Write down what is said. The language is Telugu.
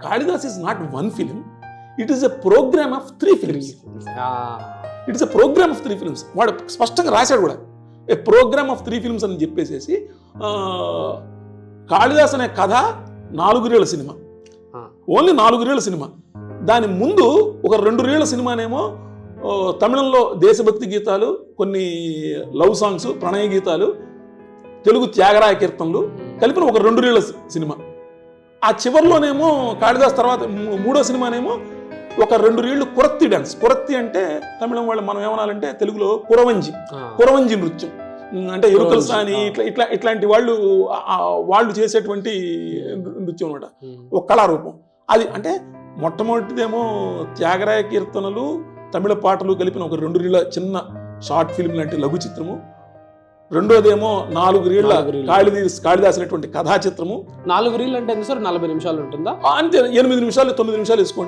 Kalidas is not one film, it is a programme of 3 films. It's a programme of 3 films. వాడు స్పష్టంగా రాశాడు కూడా, ఏ ప్రోగ్రామ్ ఆఫ్ 3 ఫిలిమ్స్ అని చెప్పేసేసి. కాళిదాస్ అనే కథ 4 రీళ్ల సినిమా, ఓన్లీ 4 రీళ్ల సినిమా. దాని ముందు ఒక 2 రీళ్ల సినిమానేమో తమిళంలో దేశభక్తి గీతాలు, కొన్ని లవ్ సాంగ్స్, ప్రణయ గీతాలు, తెలుగు త్యాగరాయ కీర్తనలు కలిపిన ఒక 2 రీళ్ల సినిమా. ఆ చివరిలోనేమో కాళిదాస్ తర్వాత 3వ సినిమానేమో ఒక 2 రీళ్లు కురత్తి డాన్స్. కురత్తి అంటే తమిళం వాళ్ళు మనం ఏమనాలంటే తెలుగులో కురవంజి నృత్యం, అంటే ఎరుకల సాని ఇట్లాంటి వాళ్ళు చేసేటువంటి నృత్యం అనమాట, ఒక కళారూపం అది. అంటే మొట్టమొదటిదేమో త్యాగరాయ కీర్తనలు, తమిళ పాటలు కలిపిన ఒక 2 రీళ్ల చిన్న షార్ట్ ఫిల్మ్ లాంటి లఘు చిత్రము. రెండోదేమో 4 రీళ్ల కాళిదాస్ అనేటువంటి కథా చిత్రము. 4 రీళ్ళు అంటే ఎంత సార్? 40 నిమిషాలు ఉంటుందా? అంతే, 8 నిమిషాలు 9 నిమిషాలు వేసుకోండి.